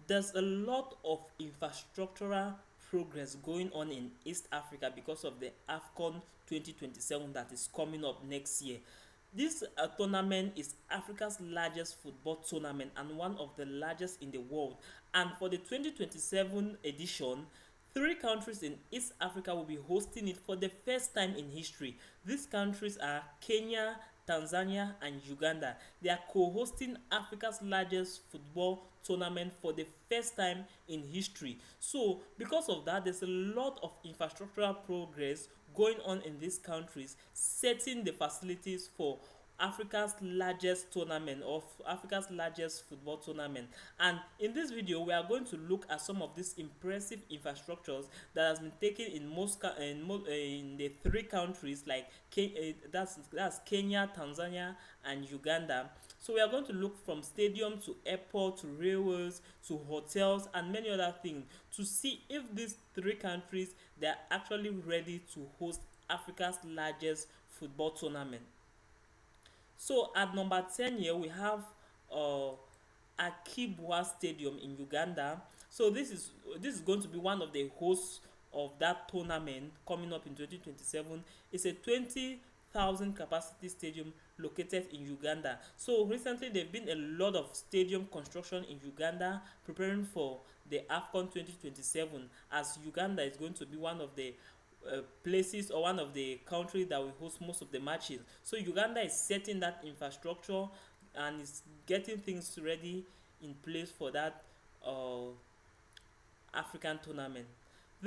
there's a lot of infrastructural progress going on in East Africa because of the AFCON 2027 that is coming up next year. This tournament is Africa's largest football tournament and one of the largest in the world. And for the 2027 edition, three countries in East Africa will be hosting it for the first time in history. These countries are Kenya, Tanzania, and Uganda. They are co-hosting Africa's largest football tournament for the first time in history. So, because of that, there's a lot of infrastructural progress going on in these countries, setting the facilities for Africa's largest tournament, of Africa's largest football tournament. And in this video we are going to look at some of these impressive infrastructures that has been taken in in the three countries like that's Kenya, Tanzania, and Uganda. So we are going to look from stadium to airport to railways to hotels and many other things to see if these three countries they are actually ready to host Africa's largest football tournament. So at number 10 here we have uh, Akibwa Stadium in Uganda. So this is going to be one of the hosts of that tournament coming up in 2027. It's a 20,000 capacity stadium located in Uganda. So recently there've been a lot of stadium construction in Uganda preparing for the AFCON 2027, as Uganda is going to be one of the places or one of the countries that will host most of the matches. So Uganda is setting that infrastructure and is getting things ready in place for that African tournament.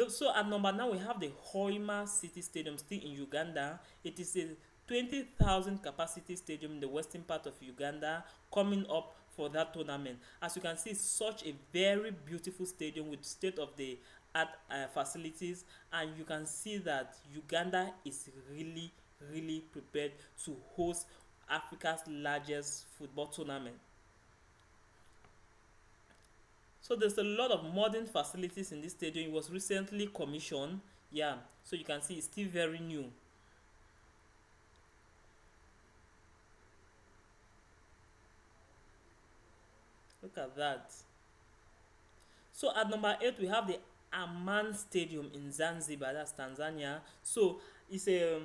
So at number 9 we have the Hoima City Stadium still in Uganda. It is a 20,000 capacity stadium in the western part of Uganda coming up for that tournament. As you can see, it's such a very beautiful stadium with state of the art facilities, and you can see that Uganda is really prepared to host Africa's largest football tournament. So there's a lot of modern facilities in this stadium. It was recently commissioned. Yeah, so you can see it's still very new. Look at that. So at number 8 we have the Aman Stadium in Zanzibar, that's Tanzania. So it's a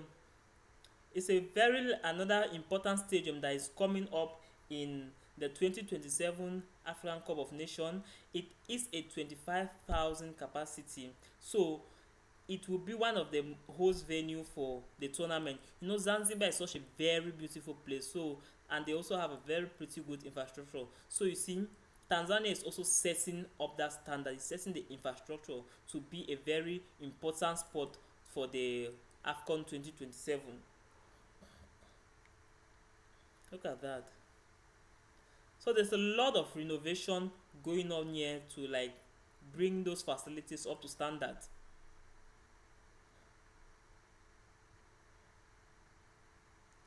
it's a very another important stadium that is coming up in the 2027 African Cup of Nations. It is a 25,000 capacity. So it will be one of the host venue for the tournament. You know, Zanzibar is such a very beautiful place. So and they also have a very pretty good infrastructure. So you see, Tanzania is also setting up that standard. It's setting the infrastructure to be a very important spot for the AFCON 2027. Look at that. So there's a lot of renovation going on here to like bring those facilities up to standard.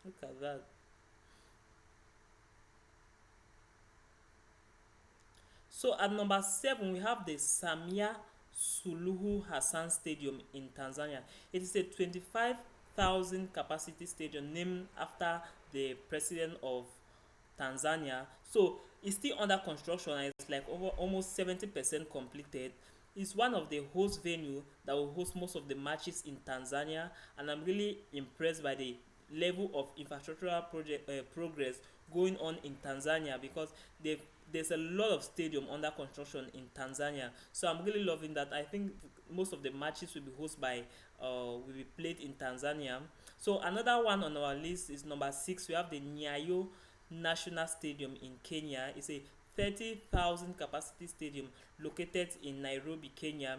Look at that. So at number 7 we have the Samia Suluhu Hassan Stadium in Tanzania. It is a 25,000 capacity stadium named after the president of Tanzania. So it's still under construction and it's like over almost 70% completed. It's one of the host venue that will host most of the matches in Tanzania, and I'm really impressed by the level of infrastructural progress going on in Tanzania, because there's a lot of stadium under construction in Tanzania. So I'm really loving that. I think most of the matches will be hosted by will be played in Tanzania. So another one on our list is number 6. We have the Nyayo National Stadium in Kenya. It's a 30,000 capacity stadium located in Nairobi, Kenya.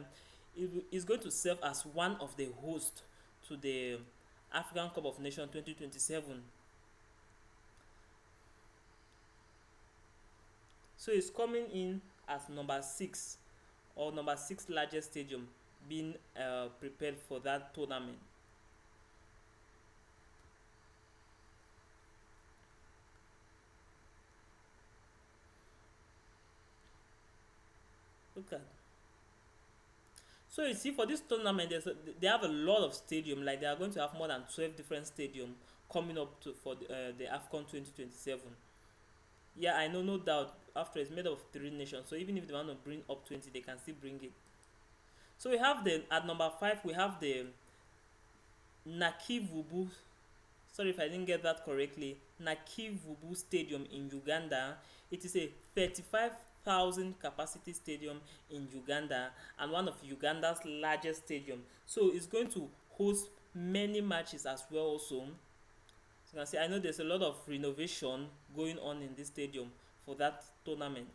It is going to serve as one of the hosts to the African Cup of Nations 2027. So it's coming in as number 6, or number 6 largest stadium being prepared for that tournament. Look at. So you see, for this tournament, they have a lot of stadium. Like they are going to have more than 12 different stadium coming up to for the AFCON 2027. Yeah, I know, no doubt. After it's made of three nations, so even if they want to bring up 20, they can still bring it. So we have the at number five we have the Nakivubu. Sorry if I didn't get that correctly. Nakivubu Stadium in Uganda. It is a 35,000 capacity stadium in Uganda and one of Uganda's largest stadium. So it's going to host many matches as well also. So you can see I know there's a lot of renovation going on in this stadium for that tournament.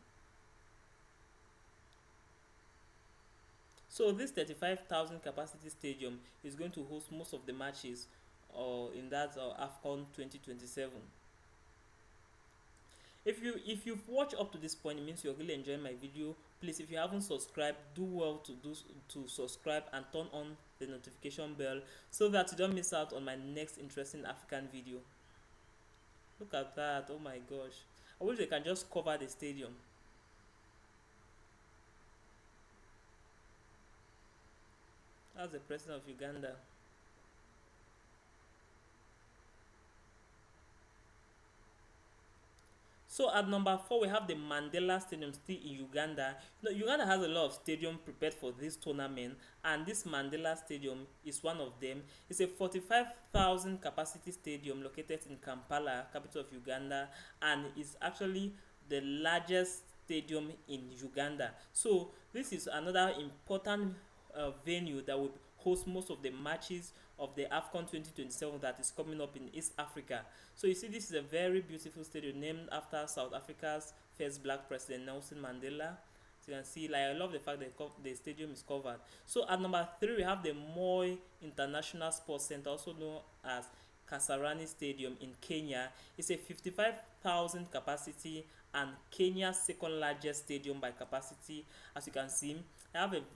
So this 35,000 capacity stadium is going to host most of the matches in that AFCON 2027. If you've watched up to this point, it means you're really enjoying my video. Please, if you haven't subscribed, do well to subscribe and turn on the notification bell so that you don't miss out on my next interesting African video. Look at that! Oh my gosh! I wish they can just cover the stadium. That's the president of Uganda. So at number four, we have the Mandela Stadium still in Uganda. You know, Uganda has a lot of stadium prepared for this tournament, and this Mandela Stadium is one of them. It's a 45,000 capacity stadium located in Kampala, capital of Uganda, and is actually the largest stadium in Uganda. So this is another important venue that will host most of the matches of the AFCON 2027 that is coming up in East Africa. So you see, this is a very beautiful stadium named after South Africa's first black president, Nelson Mandela. So you can see, like, I love the fact that the stadium is covered. So at number three, we have the Moi International Sports Center, also known as Kasarani Stadium in Kenya. It's a 55,000 capacity and Kenya's second largest stadium by capacity. As you can see,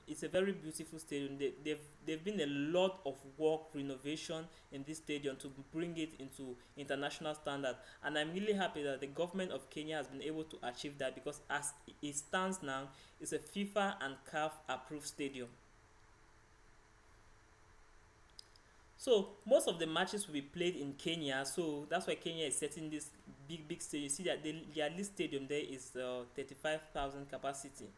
it's a very beautiful stadium. They've been a lot of work renovation in this stadium to bring it into international standard, and I'm really happy that the government of Kenya has been able to achieve that, because as it stands now, it's a FIFA and CAF approved stadium. So most of the matches will be played in Kenya, so that's why Kenya is setting this big stage. You see that their least stadium there is 35,000 capacity.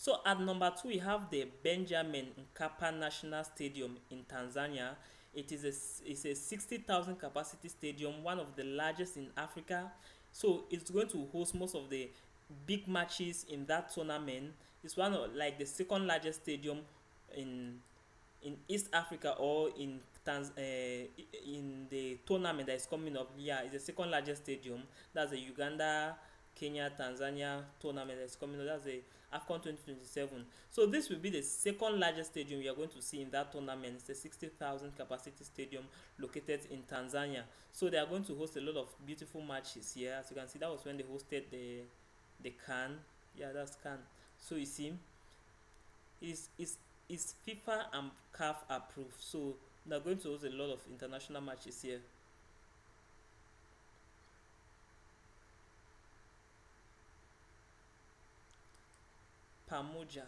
So at number two, we have the Benjamin Mkapa National Stadium in Tanzania. It's a 60,000 capacity stadium, one of the largest in Africa. So it's going to host most of the big matches in that tournament. It's one of, like, the second largest stadium in East Africa, or in the tournament that is coming up. Yeah, it's the second largest stadium. That's the Uganda, Kenya, Tanzania tournament that's coming up. That's the AFCON 2027. So this will be the second largest stadium we are going to see in that tournament. It's a 60,000 capacity stadium located in Tanzania. So they are going to host a lot of beautiful matches here. As you can see, that was when they hosted the CAN. Yeah, that's CAN. So you see, is FIFA and CAF approved. So they're going to host a lot of international matches here. Pamoja.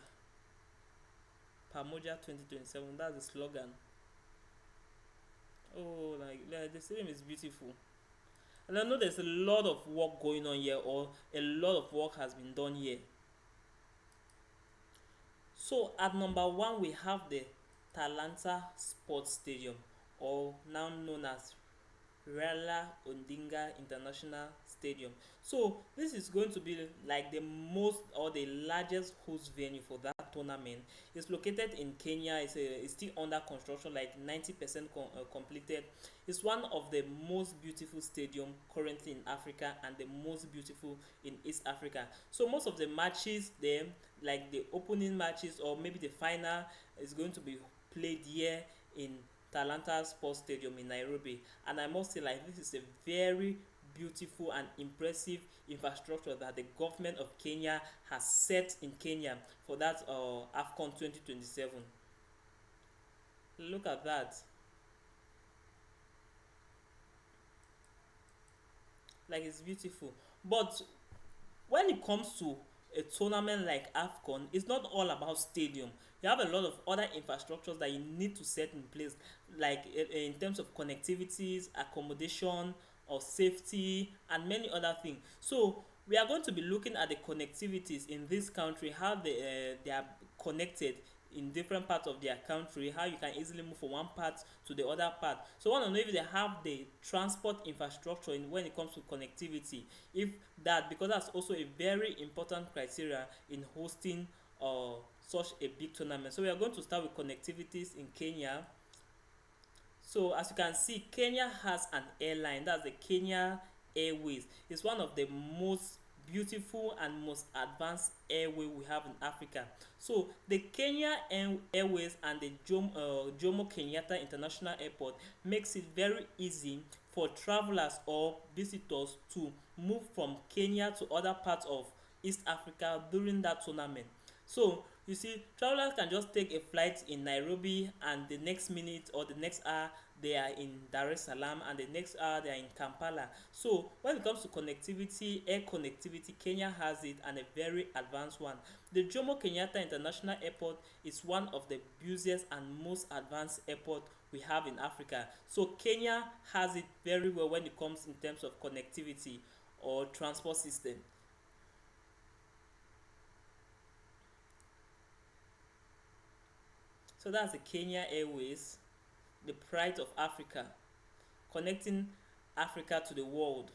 Pamoja 2027. That's the slogan. Oh, like the stadium is beautiful. And I know there's a lot of work going on here, or a lot of work has been done here. So at number one, we have the Talanta Sports Stadium, or now known as Raila Odinga International Stadium. So this is going to be like the most, or the largest host venue for that tournament. It's located in Kenya. It's still under construction, like 90% completed. It's one of the most beautiful stadium currently in Africa, and the most beautiful in East Africa. So most of the matches there, like the opening matches or maybe the final, is going to be played here in Talanta Sports Stadium in Nairobi. And I must say, like, this is a very beautiful and impressive infrastructure that the government of Kenya has set in Kenya for that AFCON 2027. Look at that. Like, it's beautiful. But when it comes to a tournament like AFCON, it's not all about stadium. You have a lot of other infrastructures that you need to set in place, like in terms of connectivities, accommodation, or safety and many other things. So we are going to be looking at the connectivities in this country, how they are connected in different parts of their country, how you can easily move from one part to the other part. So I want to know if they have the transport infrastructure in when it comes to connectivity, if that, because that's also a very important criteria in hosting such a big tournament. So we are going to start with connectivities in Kenya. So as you can see, Kenya has an airline, that's the Kenya Airways. It's one of the most beautiful and most advanced airway we have in Africa. So the Kenya Airways and the Jomo Kenyatta International Airport makes it very easy for travelers or visitors to move from Kenya to other parts of East Africa during that tournament. So you see, travelers can just take a flight in Nairobi, and the next minute or the next hour they are in Dar es Salaam, and the next hour they are in Kampala. So when it comes to connectivity, air connectivity, Kenya has it, and a very advanced one. The Jomo Kenyatta International Airport is one of the busiest and most advanced airport we have in Africa. So Kenya has it very well when it comes in terms of connectivity or transport system. So that's the Kenya Airways, the pride of Africa, connecting Africa to the world.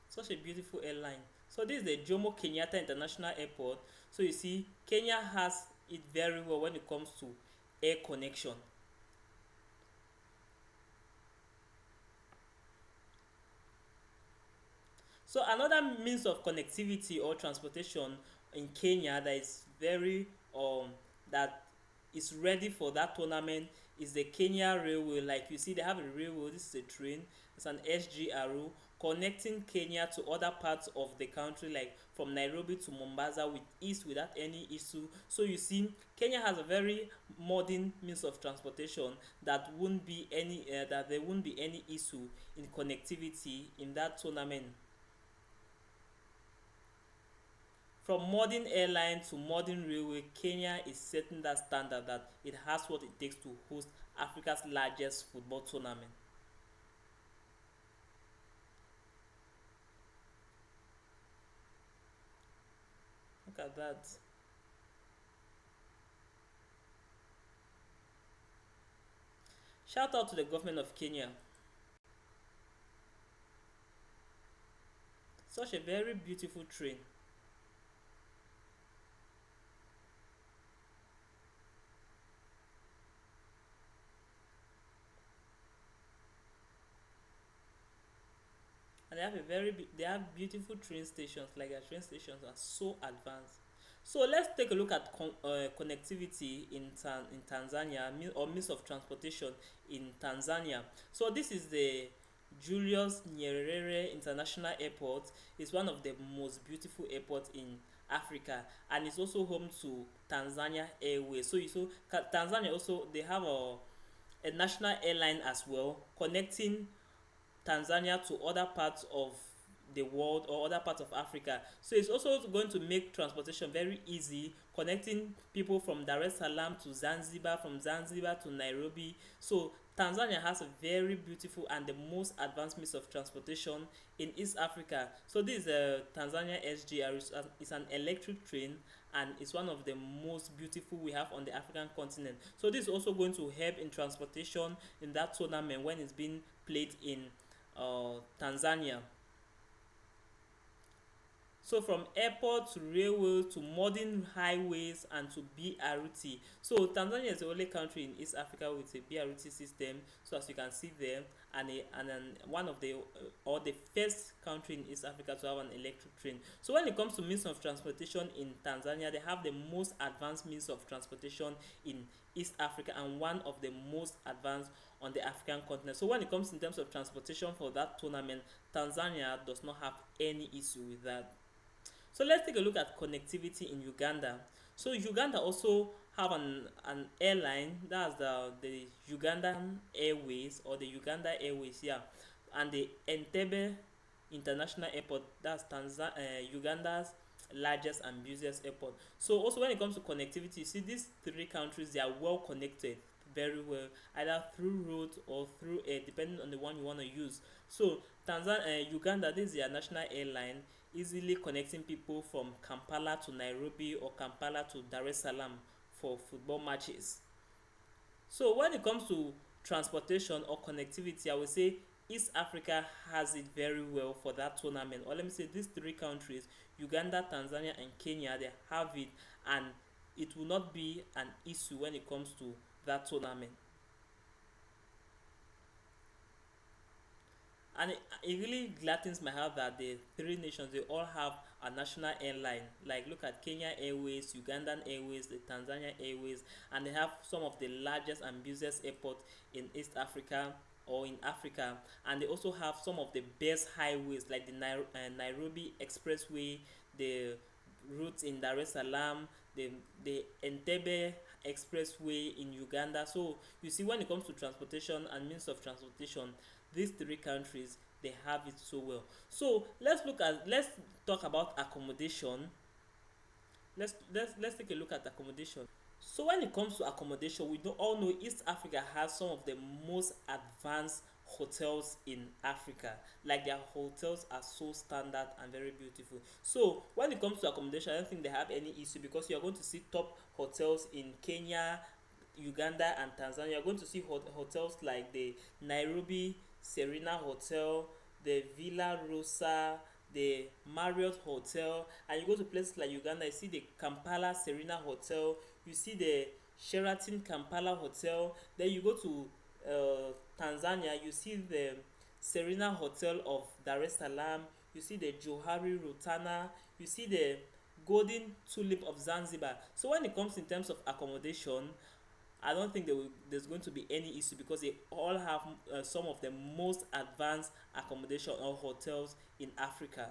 Such a beautiful airline. So this is the Jomo Kenyatta International Airport. So you see, Kenya has it very well when it comes to air connection. So another means of connectivity or transportation in Kenya that is very that is ready for that tournament is the Kenya Railway. Like you see, they have a railway. This is a train. It's an SGRO connecting Kenya to other parts of the country, like from Nairobi to Mombasa with ease without any issue. So you see, Kenya has a very modern means of transportation that won't be any that there won't be any issue in connectivity in that tournament. From modern airline to modern railway, Kenya is setting that standard that it has what it takes to host Africa's largest football tournament. Look at that. Shout out to the government of Kenya. Such a very beautiful train. And they have beautiful train stations, like their train stations are so advanced. So let's take a look at connectivity in Tanzania, or means of transportation in Tanzania. So this is the Julius Nyerere International Airport. It's one of the most beautiful airports in Africa, and it's also home to Tanzania Airways. Tanzania also, they have a national airline as well, connecting Tanzania to other parts of the world or other parts of Africa. So it's also going to make transportation very easy, connecting people from Dar es Salaam to Zanzibar, from Zanzibar to Nairobi. So Tanzania has a very beautiful and the most advanced means of transportation in East Africa. So this is a Tanzania SGR. It's an electric train, and it's one of the most beautiful we have on the African continent. So this is also going to help in transportation in that tournament when it's being played in Tanzania. So from airport to railway to modern highways and to BRT. So Tanzania is the only country in East Africa with a BRT system. So as you can see there, one of the or the first country in East Africa to have an electric train. So when it comes to means of transportation in Tanzania, they have the most advanced means of transportation in East Africa, and one of the most advanced on the African continent. So when it comes in terms of transportation for that tournament, Tanzania does not have any issue with that. So let's take a look at connectivity in Uganda. So Uganda also have an airline, that's the Ugandan Airways, or the Uganda Airways, yeah, and the Entebbe International Airport, that's Uganda's largest and busiest airport. So also when it comes to connectivity, you see these three countries, they are well connected very well, either through road or through air, depending on the one you want to use. So Tanzania, Uganda, this is their national airline, easily connecting people from Kampala to Nairobi or Kampala to Dar es Salaam for football matches. So when it comes to transportation or connectivity, I would say East Africa has it very well for that tournament. Or let me say these three countries, Uganda, Tanzania, and Kenya, they have it, and it will not be an issue when it comes to that tournament. And it really gladdens my heart that the three nations, they all have a national airline. Like look at Kenya Airways, Ugandan Airways, the Tanzania Airways, and they have some of the largest and busiest airports in East Africa or in Africa. And they also have some of the best highways like the Nairobi Expressway, the routes in Dar es Salaam, the Entebbe Expressway in Uganda. So you see, when it comes to transportation and means of transportation, these three countries, they have it so well. So let's talk about accommodation. Let's take a look at accommodation. So when it comes to accommodation, we all know East Africa has some of the most advanced hotels in Africa. Like their hotels are so standard and very beautiful. So when it comes to accommodation, I don't think they have any issue because you are going to see top hotels in Kenya, Uganda, and Tanzania. You're going to see hotels like the Nairobi Serena Hotel, the Villa Rosa, the Marriott Hotel, and you go to places like Uganda, you see the Kampala Serena Hotel, you see the Sheraton Kampala Hotel. Then you go to Tanzania, you see the Serena Hotel of Dar es Salaam, you see the Johari Rotana, you see the Golden Tulip of Zanzibar. So when it comes in terms of accommodation, I don't think there's going to be any issue because they all have some of the most advanced accommodation or hotels in Africa.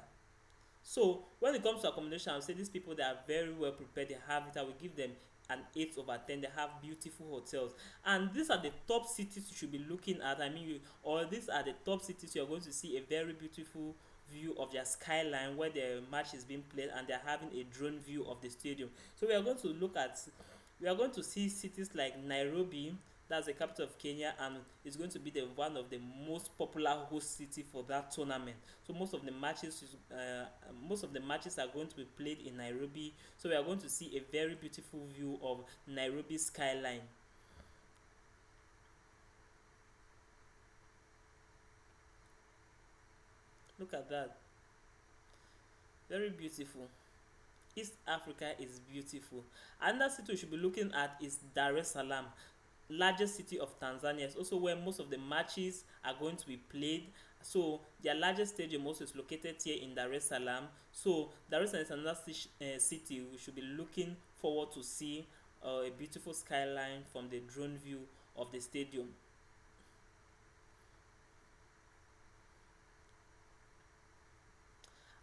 So when it comes to accommodation, I would say these people, they are very well prepared. They have it. I will give them an 8/10. They have beautiful hotels, and these are the top cities you should be looking at. I mean, or these are the top cities you are going to see a very beautiful view of their skyline where the match is being played, and they are having a drone view of the stadium. So we are going to see cities like Nairobi, that's the capital of Kenya, and it's going to be the one of the most popular host city for that tournament. So most of the matches are going to be played in Nairobi. So we are going to see a very beautiful view of Nairobi skyline. Look at that, very beautiful. East Africa is beautiful. Another city we should be looking at is Dar es Salaam, largest city of Tanzania. It's also where most of the matches are going to be played. So their largest stadium also is located here in Dar es Salaam. So Dar es Salaam is another city we should be looking forward to see a beautiful skyline from the drone view of the stadium.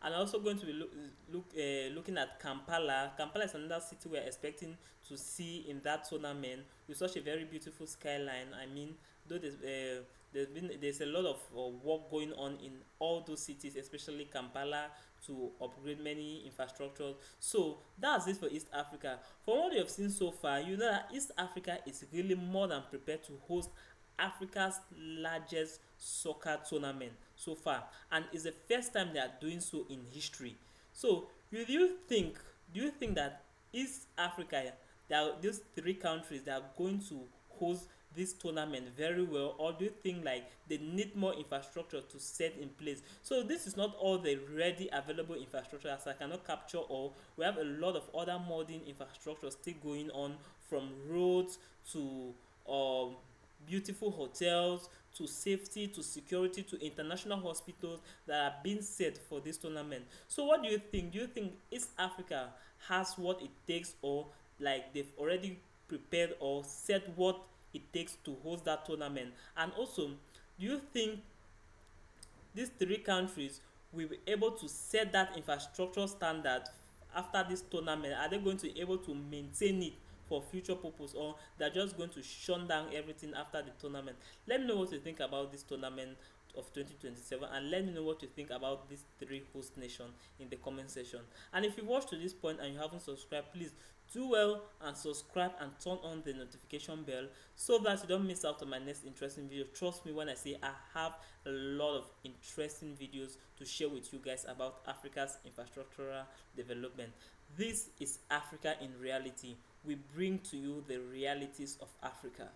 And also going to be looking at Kampala. Kampala is another city we're expecting to see in that tournament with such a very beautiful skyline. I mean, though there's a lot of work going on in all those cities, especially Kampala, to upgrade many infrastructures. So that's it for East Africa. From what you have seen so far, you know that East Africa is really more than prepared to host Africa's largest soccer tournament so far, and it's the first time they are doing so in history. So do you think that East Africa, these three countries, they are going to host this tournament very well, or do you think like they need more infrastructure to set in place? So this is not all the ready available infrastructure, as I cannot capture all. We have a lot of other modern infrastructure still going on, from roads to um beautiful hotels, to safety, to security, to international hospitals that are being set for this tournament. So what do you think? Do you think East Africa has what it takes, or like they've already prepared or set what it takes to host that tournament? And also, do you think these three countries will be able to set that infrastructure standard after this tournament? Are they going to be able to maintain it for future purpose, or they're just going to shut down everything after the tournament? Let me know what you think about this tournament of 2027, and let me know what you think about these three host nations in the comment section. And if you watched to this point and you haven't subscribed, please do well and subscribe and turn on the notification bell so that you don't miss out on my next interesting video. Trust me when I say I have a lot of interesting videos to share with you guys about Africa's infrastructural development. This is Africa in reality. We bring to you the realities of Africa.